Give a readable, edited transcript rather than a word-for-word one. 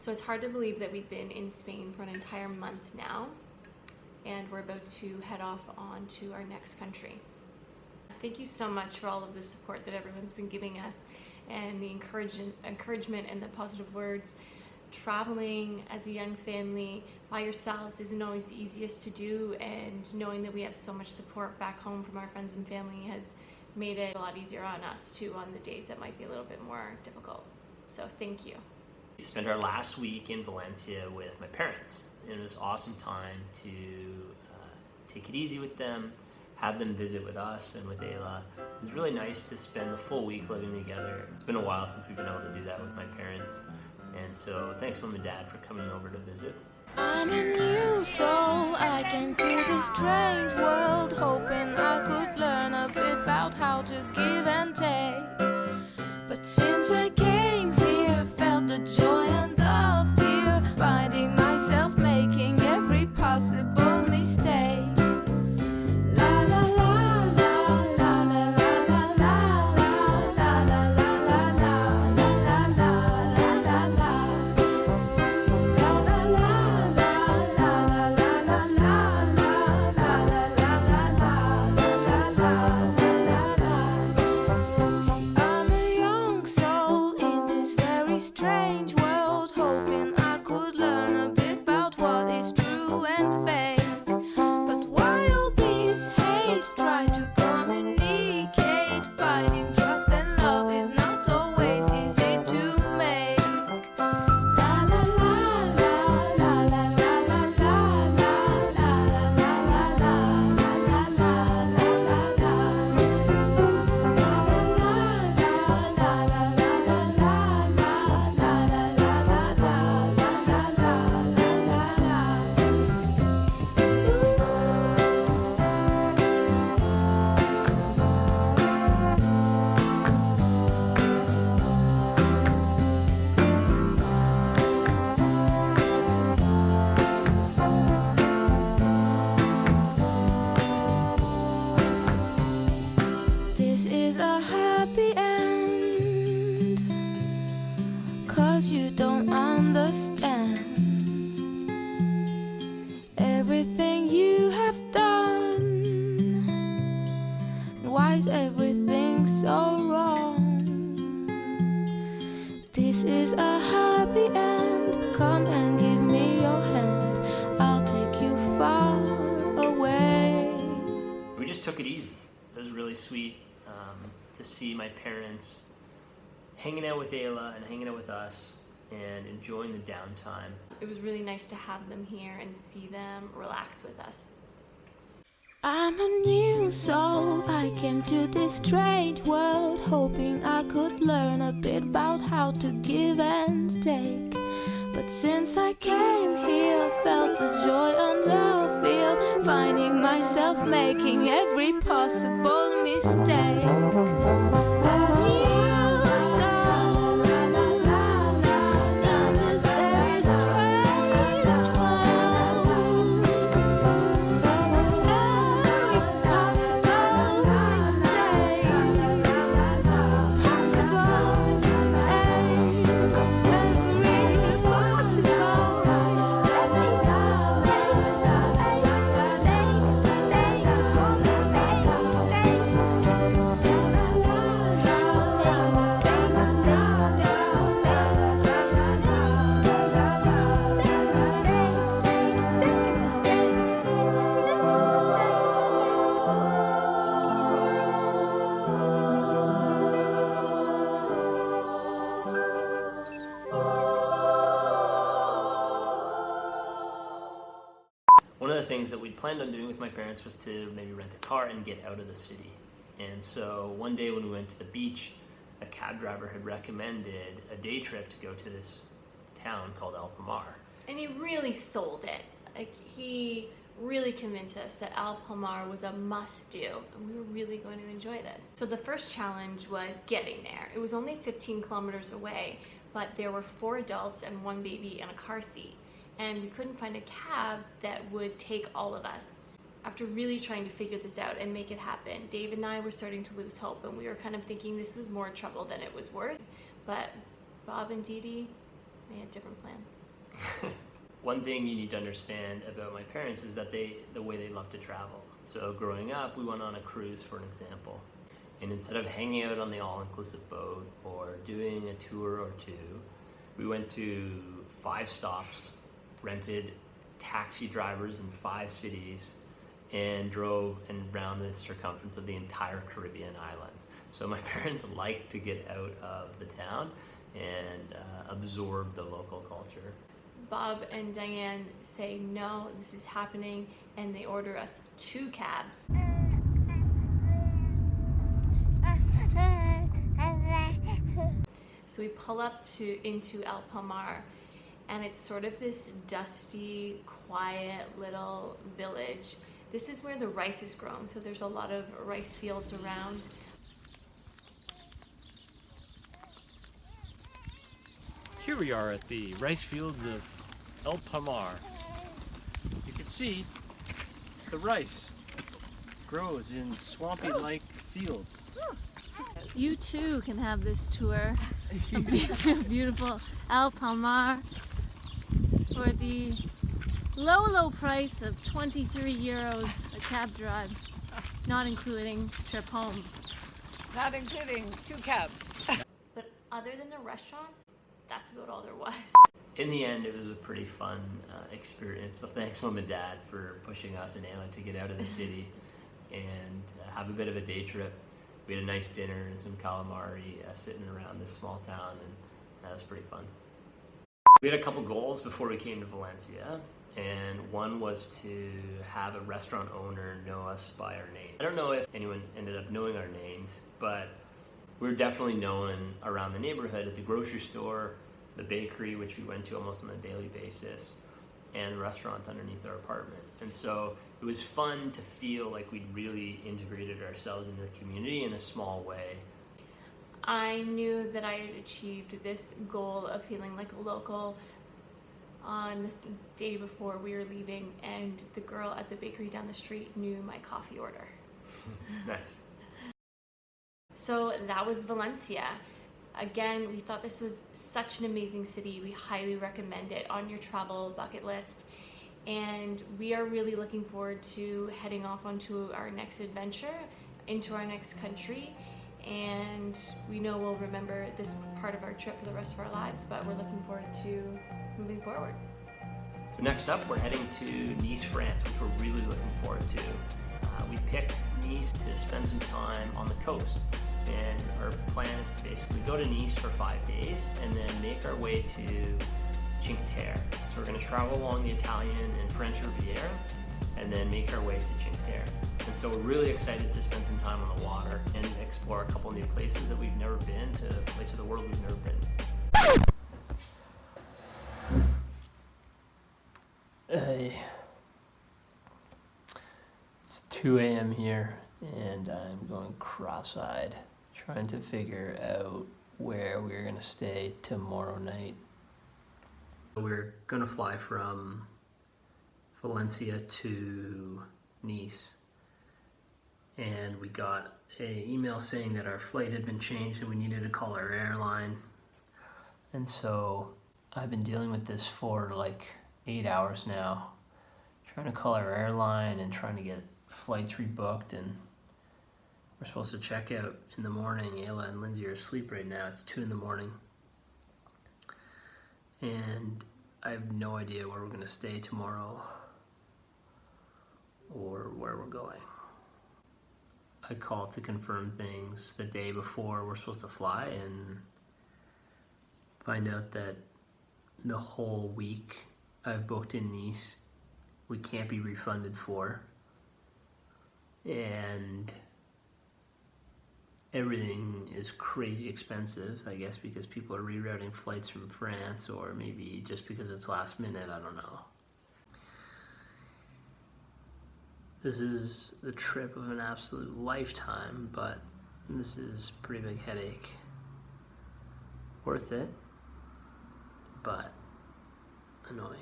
So it's hard to believe that we've been in Spain for an entire month now, and we're about to head off on to our next country. Thank you so much for all of the support that everyone's been giving us, and the encouragement and the positive words. Traveling as a young family by yourselves isn't always the easiest to do, and knowing that we have so much support back home from our friends and family has made it a lot easier on us too on the days that might be a little bit more difficult. So thank you. We spent our last week in Valencia with my parents, and it was an awesome time to take it easy with them, have them visit with us and with Ayla. It was really nice to spend the full week living together. It's been a while since we've been able to do that with my parents. And so thanks Mom and Dad for coming over to visit. I'm a new soul, I came to this strange world hoping I could learn a bit about how to give and take. But since I came here, felt the joy and the fear, finding myself making every possible mistake. La la la la la la la la la la la la la la la la la. Strange world, hoping I could learn a bit about what is true and fake. But why all this hate? Try to communicate. Finding trust and love is not always easy to make. La la la la la la la la la la la la la la la This is a happy end, 'cause you don't understand everything you have done. Why is everything so wrong? This is a happy end. Come and give me your hand, I'll take you far away. We just took it easy. It was really sweet to see my parents hanging out with Ayla and hanging out with us and enjoying the downtime. It was really nice to have them here and see them relax with us. I'm a new soul, I came to this strange world hoping I could learn a bit about how to give and take. But since I came here, felt the joy and the fear, finding myself making every possible mistake. One of the things that we'd planned on doing with my parents was to maybe rent a car and get out of the city. And so one day when we went to the beach, a cab driver had recommended a day trip to go to this town called Palmar. And he really sold it. Like, he really convinced us that Palmar was a must-do, and we were really going to enjoy this. So the first challenge was getting there. It was only 15 kilometers away, but there were 4 adults and 1 baby in a car seat, and we couldn't find a cab that would take all of us. After really trying to figure this out and make it happen, Dave and I were starting to lose hope, and we were kind of thinking this was more trouble than it was worth. But Bob and Didi They had different plans. One thing you need to understand about my parents is that the way they love to travel. So growing up, we went on a cruise, for an example. And instead of hanging out on the all-inclusive boat or doing a tour or two, we went to 5 stops, rented taxi drivers in 5 cities, and drove around the circumference of the entire Caribbean island. So my parents liked to get out of the town and absorb the local culture. Bob and Diane say, no, this is happening, and they order us 2 cabs. So we pull up into El Palmar, and it's sort of this dusty, quiet little village. This is where the rice is grown, so there's a lot of rice fields around. Here we are at the rice fields of El Palmar. You can see the rice grows in swampy-like fields. You too can have this tour of beautiful El Palmar for the low price of 23 euros a cab drive, not including trip home. Not including 2 cabs. But other than the restaurants, that's about all there was. In the end, it was a pretty fun experience. So thanks, Mom and Dad, for pushing us and Ayla to get out of the city and have a bit of a day trip. We had a nice dinner and some calamari sitting around this small town, and that was pretty fun. We had a couple goals before we came to Valencia, and one was to have a restaurant owner know us by our name. I don't know if anyone ended up knowing our names, but we were definitely known around the neighborhood at the grocery store, the bakery, which we went to almost on a daily basis, and the restaurant underneath our apartment. And so it was fun to feel like we'd really integrated ourselves into the community in a small way. I knew that I had achieved this goal of feeling like a local on the day before we were leaving, and the girl at the bakery down the street knew my coffee order. Nice. So that was Valencia. Again, we thought this was such an amazing city. We highly recommend it on your travel bucket list. And we are really looking forward to heading off onto our next adventure, into our next country. And we know we'll remember this part of our trip for the rest of our lives, but we're looking forward to moving forward. So next up, we're heading to Nice, France, which we're really looking forward to. We picked Nice to spend some time on the coast. And our plan is to basically go to Nice for 5 days and then make our way to Cinque Terre. So we're going to travel along the Italian and French Riviera and then make our way to Cinque Terre. And so we're really excited to spend some time on the water and explore a couple new places that we've never been, to a place of the world we've never been. Hey. It's 2 a.m. here and I'm going cross-eyed, trying to figure out where we're gonna stay tomorrow night. We're gonna fly from Valencia to Nice, and we got an email saying that our flight had been changed and we needed to call our airline. And so I've been dealing with this for like 8 hours now, trying to call our airline and trying to get flights rebooked, and we're supposed to check out in the morning. Ayla and Lindsay are asleep right now. It's 2 in the morning. And I have no idea where we're going to stay tomorrow or where we're going. I called to confirm things the day before we're supposed to fly and find out that the whole week I've booked in Nice we can't be refunded for. And everything is crazy expensive, I guess because people are rerouting flights from France, or maybe just because it's last minute, I don't know. This is the trip of an absolute lifetime, but this is a pretty big headache. Worth it, but annoying.